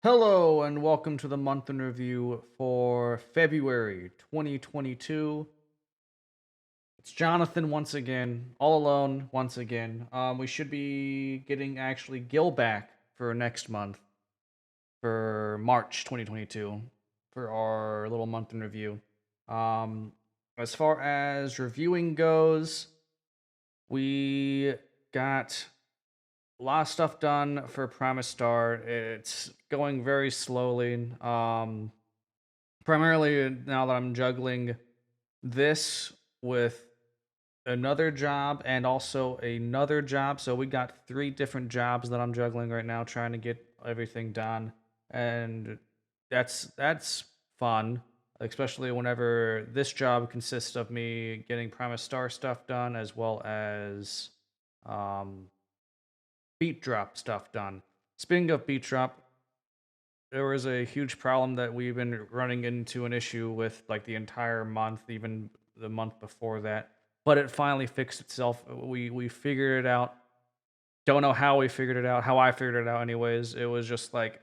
Hello and welcome to the month in review for February 2022. It's Jonathan once again, all alone once again. We should be getting actually Gil back for next month for March 2022 for our little month in review. Um, as far as reviewing goes, we got a lot of stuff done for Primus Star. It's going very slowly. Primarily now that I'm juggling this with another job and also another job. So we got three different jobs that I'm juggling right now, trying to get everything done. And that's fun, especially whenever this job consists of me getting Primus Star stuff done as well as um, beat drop stuff done. Speaking of beat drop, there was a huge problem that we've been running into an issue with like the entire month, even the month before that. But it finally fixed itself. We figured it out. Don't know how we figured it out. How I figured it out, anyways. It was just like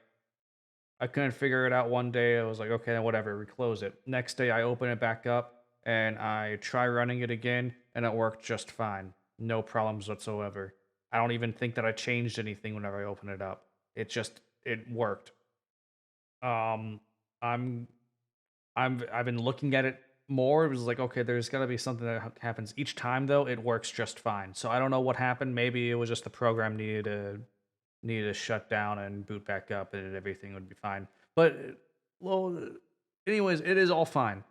I couldn't figure it out one day. I was like, okay, whatever. We close it. Next day, I open it back up and I try running it again, and it worked just fine. No problems whatsoever. I don't even think that I changed anything whenever I open it up. It worked. Um, I'm I've been looking at it more. It was like, okay, there's got to be something that happens each time though. It works just fine. So I don't know what happened. Maybe it was just the program needed to shut down and boot back up, and everything would be fine. But well, anyways, it is all fine.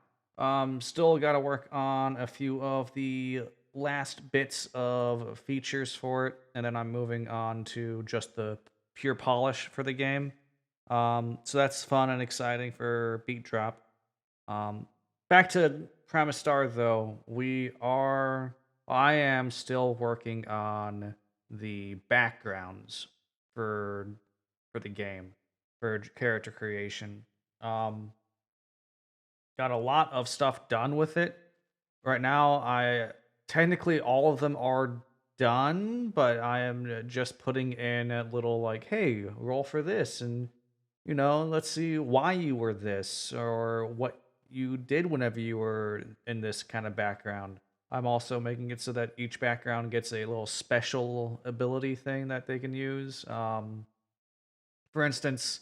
Still got to work on a few of the last bits of features for it, and then I'm moving on to just the pure polish for the game. So that's fun and exciting for Beat Drop. Um, back to Primus Star though, I am still working on the backgrounds for for the game for character creation. Um, got a lot of stuff done with it. Right now, I technically all of them are done, but I am just putting in a little like, hey, roll for this, and let's see why you were this or what you did whenever you were in this kind of background. I'm also making it so that each background gets a little special ability thing that they can use. For instance,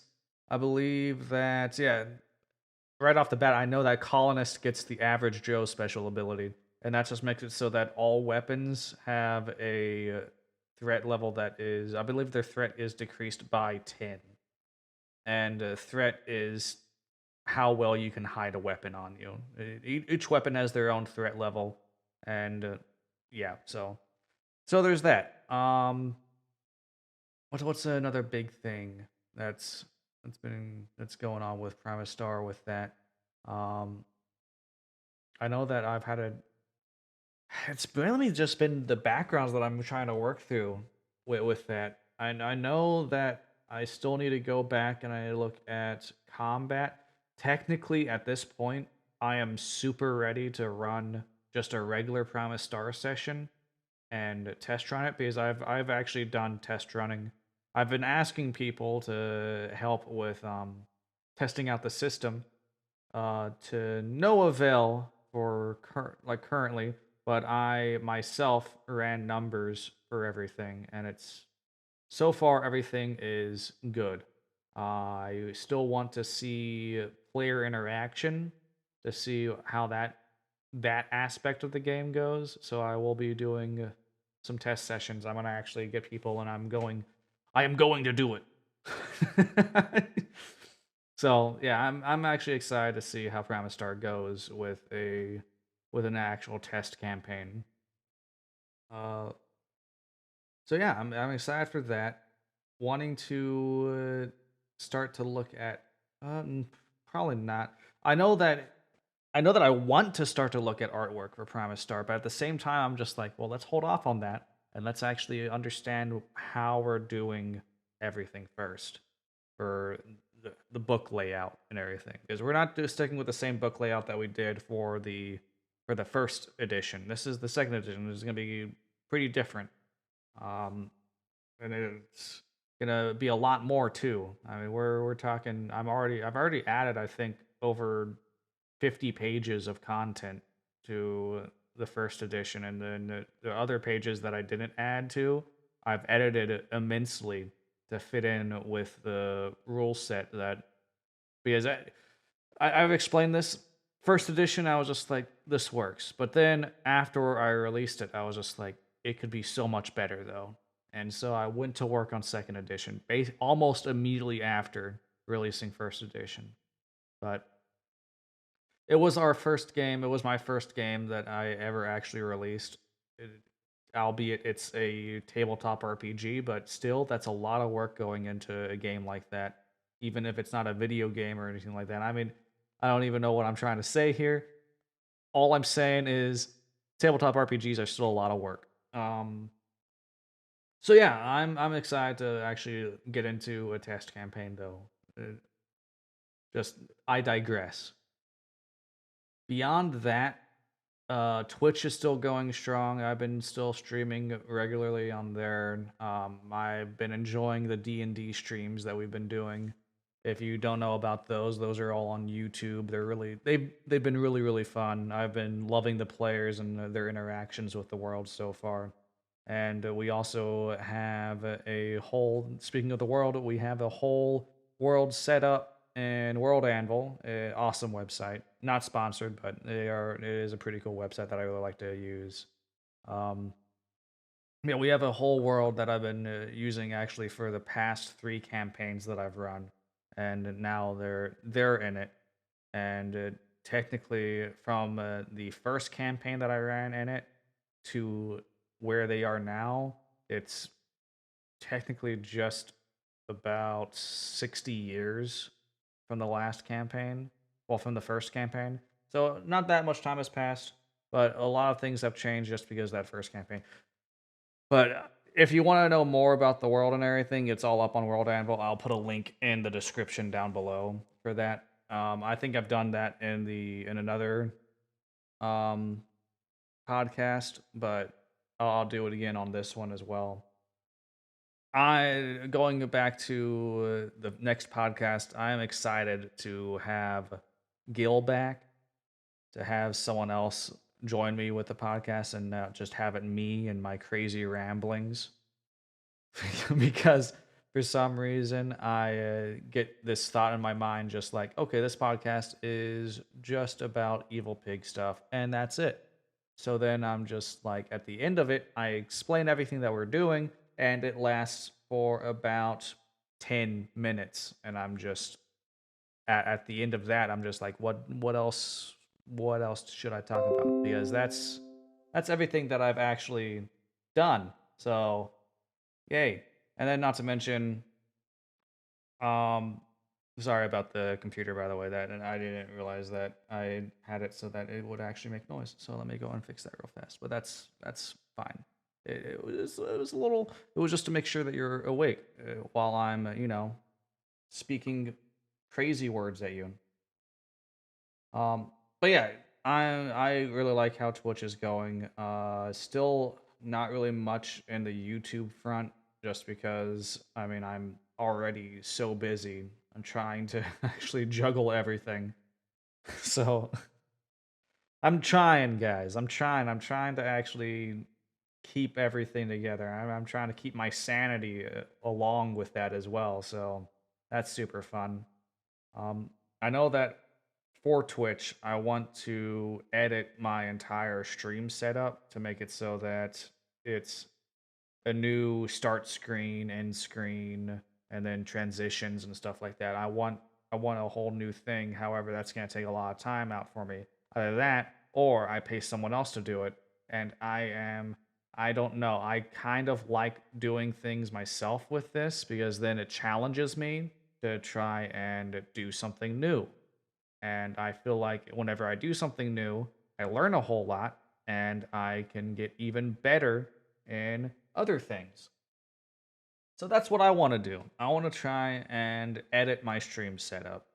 I believe that, yeah, right off the bat, I know that Colonist gets the average Joe special ability, and that just makes it so that all weapons have a threat level that is, I believe their threat is decreased by 10. And threat is how well you can hide a weapon on you. Each weapon has their own threat level, and yeah, so there's that. What's another big thing that's going on with Primus Star with that? Um, I know that I've had a. It's mainly just been the backgrounds that I'm trying to work through with that. I know that I still need to go back and I look at combat. Technically, at this point, I am super ready to run just a regular Promise Star session and test run it because I've actually done test running. I've been asking people to help with testing out the system to no avail for currently, but I myself ran numbers for everything, and it's so far everything is good. I still want to see player interaction to see how that aspect of the game goes. So I will be doing some test sessions. I'm gonna actually get people, and I am going to do it. So yeah, I'm actually excited to see how Promise Star goes with an actual test campaign. Uh, so yeah, I'm excited for that. Wanting to start to look at probably not. I know that I want to start to look at artwork for Promise Star, but at the same time, I'm just like, well, let's hold off on that and let's actually understand how we're doing everything first for the book layout and everything, because we're not just sticking with the same book layout that we did for the first edition. This is the second edition. This is going to be pretty different, um, and gonna be a lot more too. I mean, we're talking. I've already added, I think, over 50 pages of content to the first edition, and then the other pages that I didn't add to, I've edited immensely to fit in with the rule set that because I've explained this first edition. I was just like, this works, but then after I released it, I was just like, it could be so much better though, and so I went to work on second edition, almost immediately after releasing first edition. But it was our first game. It was my first game that I ever actually released. It, albeit it's a tabletop RPG, but still, that's a lot of work going into a game like that, even if it's not a video game or anything like that. I mean, I don't even know what I'm trying to say here. All I'm saying is tabletop RPGs are still a lot of work. So yeah, I'm excited to actually get into a test campaign though. Just I digress. Beyond that, Twitch is still going strong. I've been still streaming regularly on there. I've been enjoying the D&D streams that we've been doing. If you don't know about those are all on YouTube. They've been really fun. I've been loving the players and their interactions with the world so far. And we also have a whole. Speaking of the world, we have a whole world set up in World Anvil, an awesome website. Not sponsored, but it is a pretty cool website that I really like to use. Um, yeah, we have a whole world that I've been using actually for the past 3 campaigns that I've run, and now they're in it. And technically, from the first campaign that I ran in it to where they are now, it's technically just about 60 years from the last campaign. Well, from the first campaign. So not that much time has passed, but a lot of things have changed just because of that first campaign. But if you want to know more about the world and everything, it's all up on World Anvil. I'll put a link in the description down below for that. I think I've done that in another um, podcast, but I'll do it again on this one as well. I going back to the next podcast. I am excited to have Gil back, to have someone else join me with the podcast and not just have it me and my crazy ramblings. Because for some reason I get this thought in my mind, just like, okay, this podcast is just about Evil Pig stuff, and that's it. So then I'm just like, at the end of it, I explain everything that we're doing, and it lasts for about 10 minutes, and I'm just at the end of that, I'm just like, what else should I talk about? Because that's everything that I've actually done. So yay. And then not to mention, um sorry about the computer, by the way, that and I didn't realize that I had it so that it would actually make noise. So let me go and fix that real fast. But that's fine. It was a little, it was just to make sure that you're awake while I'm speaking crazy words at you. But yeah, I really like how Twitch is going. Still not really much in the YouTube front, just because I mean I'm already so busy. I'm trying to actually juggle everything. So I'm trying, guys. I'm trying. I'm trying to actually keep everything together. I'm trying to keep my sanity along with that as well. So that's super fun. Um, I know that for Twitch, I want to edit my entire stream setup to make it so that it's a new start screen, end screen, and then transitions and stuff like that. I want a whole new thing. However, that's going to take a lot of time out for me. Either that or I pay someone else to do it. And I don't know. I kind of like doing things myself with this because then it challenges me to try and do something new. And I feel like whenever I do something new, I learn a whole lot and I can get even better in other things. So that's what I want to do. I want to try and edit my stream setup.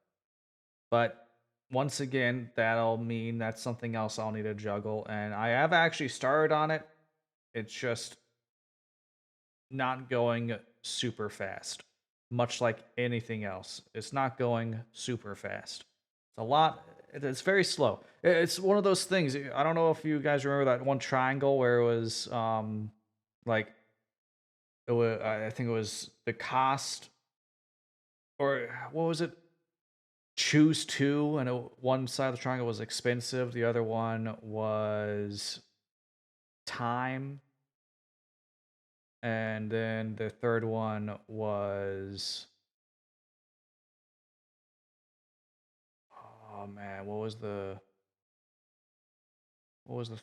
But once again, that'll mean that's something else I'll need to juggle. And I have actually started on it. It's just not going super fast, much like anything else. It's not going super fast. It's a lot. It's very slow. It's one of those things. I don't know if you guys remember that one triangle where it was like it was. I think it was the cost, or what was it? Choose two, and one side of the triangle was expensive. The other one was time, and then the third one was, oh man, what was the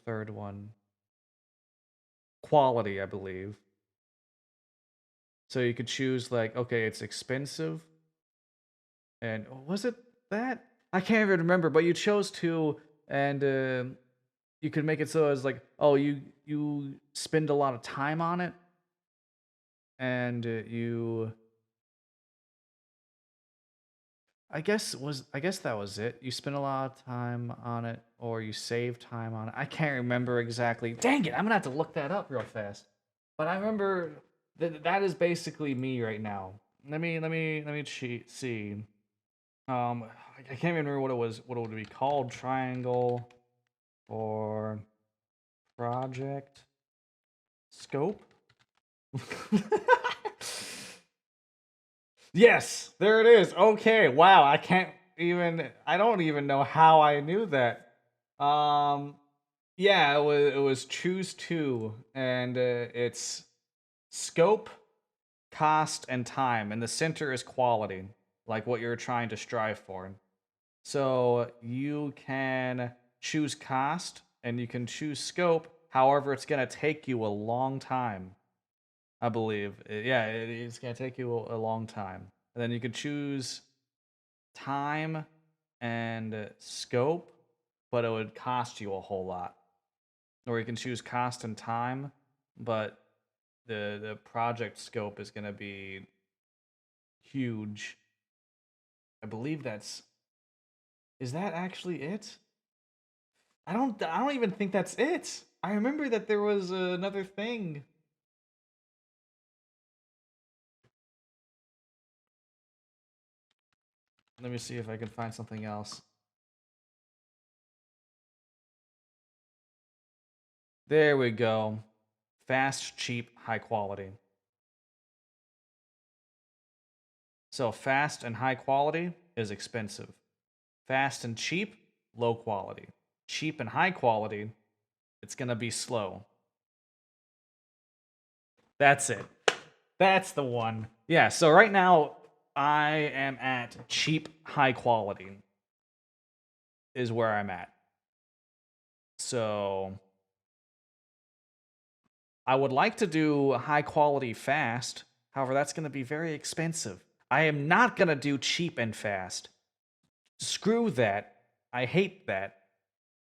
third one? Quality, I believe. So you could choose like, okay, it's expensive, and was it that? I can't even remember, but you chose two, and you could make it so it's like, oh, you spend a lot of time on it, and you I guess that was it. You spent a lot of time on it, or you saved time on it. I can't remember exactly. Dang it! I'm gonna have to look that up real fast. But I remember that is basically me right now. See. I can't even remember what it was. What it would be called? Triangle or project scope. Yes, there it is. Okay, wow. I don't even know how I knew that. Um yeah, it was choose two, and it's scope, cost, and time, and the center is quality, like what you're trying to strive for. So you can choose cost and you can choose scope. However, it's going to take you a long time, I believe. Yeah, it's going to take you a long time. And then you can choose time and scope, but it would cost you a whole lot. Or you can choose cost and time, but the project scope is going to be huge. I believe that's is that actually it? I don't even think that's it. I remember that there was another thing. Let me see if I can find something else. There we go. Fast, cheap, high quality. So fast and high quality is expensive. Fast and cheap, low quality. Cheap and high quality, it's going to be slow. That's it. That's the one. Yeah, so right now I am at cheap, high quality is where I'm at. So I would like to do high quality fast. However, that's going to be very expensive. I am not going to do cheap and fast. Screw that. I hate that.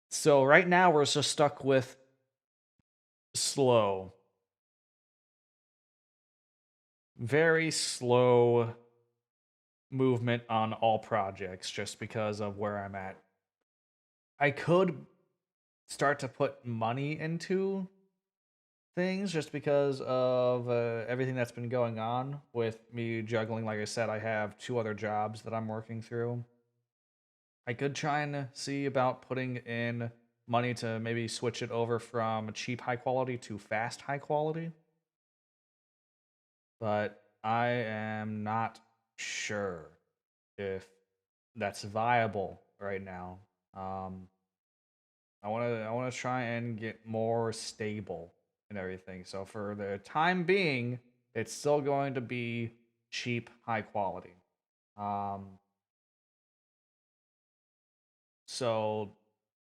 So right now we're just stuck with slow. Very slow movement on all projects just because of where I'm at. I could start to put money into things just because of everything that's been going on with me juggling. Like I said, I have two other jobs that I'm working through. I could try and see about putting in money to maybe switch it over from cheap high quality to fast high quality, but I am not sure if that's viable right now. Um, I want to try and get more stable and everything. So for the time being, it's still going to be cheap, high quality. Um, so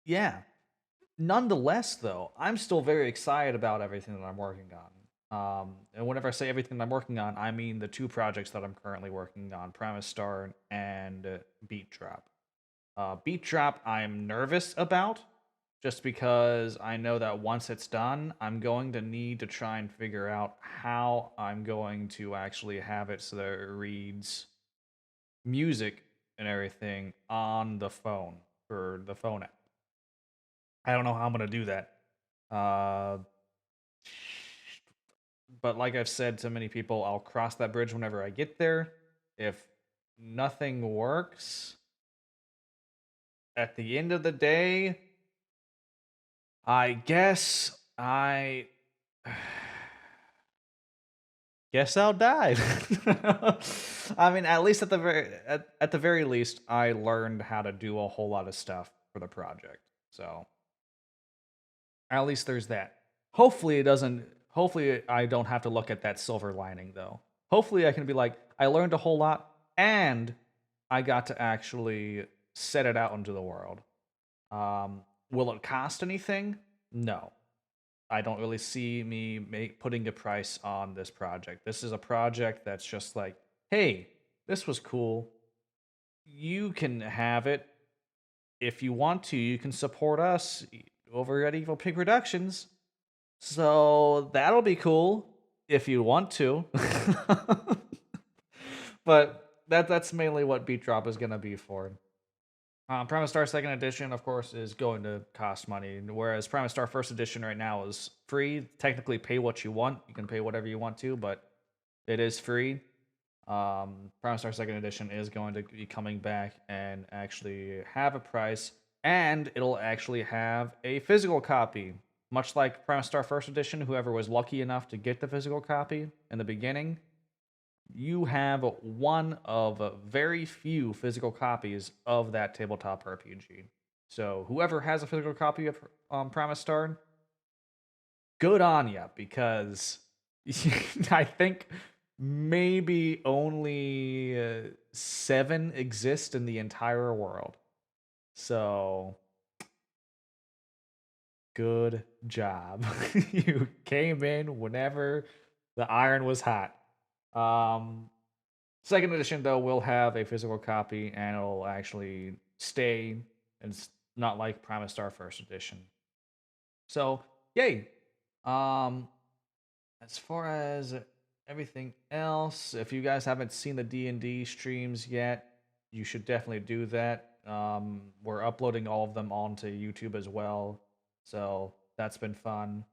yeah. Nonetheless, though, I'm still very excited about everything that I'm working on. And whenever I say everything I'm working on, I mean the two projects that I'm currently working on: Primus Star and Beat Drop. Beat Drop, I'm nervous about, just because I know that once it's done, I'm going to need to try and figure out how I'm going to actually have it so that it reads music and everything on the phone for the phone app. I don't know how I'm going to do that. Uh, But like I've said to many people, I'll cross that bridge whenever I get there. If nothing works, at the end of the day, I guess I guess I'll die. I mean, at least at the very least, I learned how to do a whole lot of stuff for the project. So at least there's that. Hopefully it doesn't. Hopefully I don't have to look at that silver lining though. Hopefully I can be like, I learned a whole lot, and I got to actually set it out into the world. Will it cost anything? No. I don't really see me putting a price on this project. This is a project that's just like, hey, this was cool. You can have it if you want to. You can support us over at Evil Pig Productions. So that'll be cool if you want to. But that's mainly what Beat Drop is gonna be for. Primus Star Second Edition, of course, is going to cost money, whereas Primus Star First Edition right now is free. Technically, pay what you want. You can pay whatever you want to, but it is free. Primus Star Second Edition is going to be coming back and actually have a price, and it'll actually have a physical copy. Much like Primus Star First Edition, whoever was lucky enough to get the physical copy in the beginning, you have one of very few physical copies of that tabletop RPG. So whoever has a physical copy of Primus Star, good on ya, because I think maybe only 7 exist in the entire world. So good job. You came in whenever the iron was hot. Second edition though will have a physical copy, and it'll actually stay. It's not like Primus Star First Edition. So yay. Um, as far as everything else, if you guys haven't seen the D&D streams yet, you should definitely do that. We're uploading all of them onto YouTube as well, so that's been fun.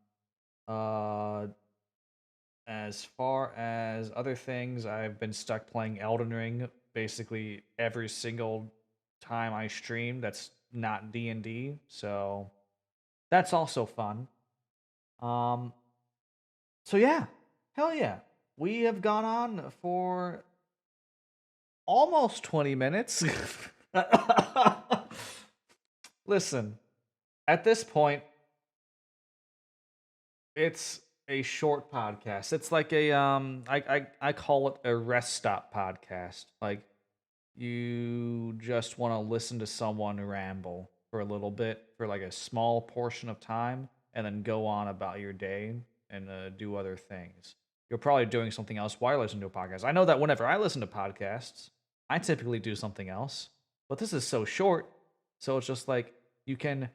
As far as other things, I've been stuck playing Elden Ring basically every single time I stream that's not D&D, so that's also fun. Um so yeah, hell yeah. We have gone on for almost 20 minutes. Listen, at this point, it's a short podcast. It's like a I call it a rest stop podcast. Like you just want to listen to someone ramble for a little bit for like a small portion of time and then go on about your day and do other things. You're probably doing something else while listening to a podcast. I know that whenever I listen to podcasts, I typically do something else, but this is so short, so it's just like you can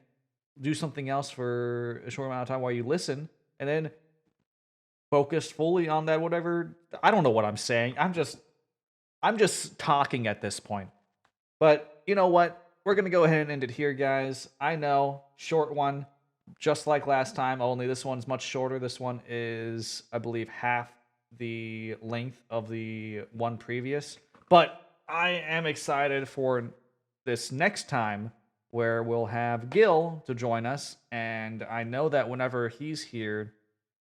do something else for a short amount of time while you listen, and then focus fully on that whatever. I don't know what I'm saying. I'm just talking at this point. But you know what? We're going to go ahead and end it here, guys. I know, short one, just like last time, only this one's much shorter. This one is, I believe, half the length of the one previous. But I am excited for this next time where we'll have Gil to join us. And I know that whenever he's here,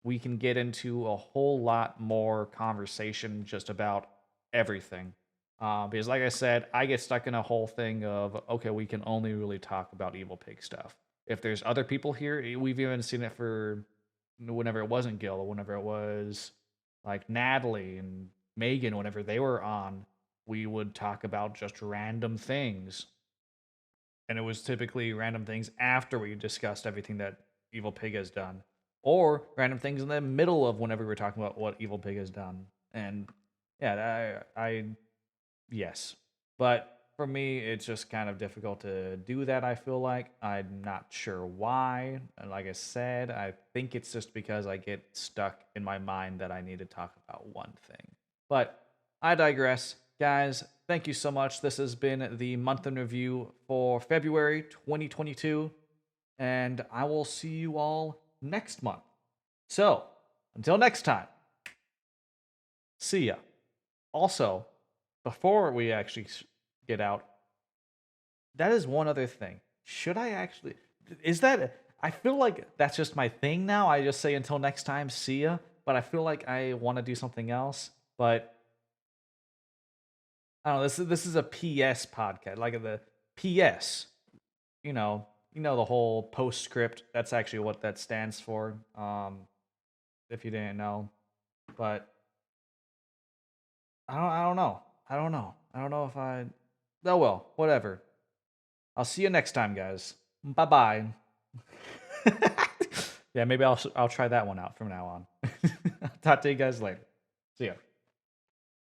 we can get into a whole lot more conversation just about everything. Because, like I said, I get stuck in a whole thing of, okay, we can only really talk about Evil Pig stuff. If there's other people here, we've even seen it for whenever it wasn't Gil, whenever it was like Natalie and Megan, whenever they were on, we would talk about just random things. And it was typically random things after we discussed everything that Evil Pig has done, or random things in the middle of whenever we're talking about what Evil Pig has done. And yeah, I yes, but for me, it's just kind of difficult to do that. I feel like I'm not sure why. And like I said, I think it's just because I get stuck in my mind that I need to talk about one thing. But I digress. Guys, thank you so much. This has been the month in review for February 2022, and I will see you all next month. So, until next time. See ya. Also, before we actually get out, that is one other thing. Should I actually? Is that? I feel like that's just my thing now. I just say until next time, see ya. But I feel like I want to do something else. But I don't know. This is a PS podcast, like the PS. You know the whole postscript. That's actually what that stands for. If you didn't know, but I don't know. I don't know. I don't know if I. Oh well, whatever. I'll see you next time, guys. Bye bye. Yeah, maybe I'll try that one out from now on. Talk to you guys later. See ya.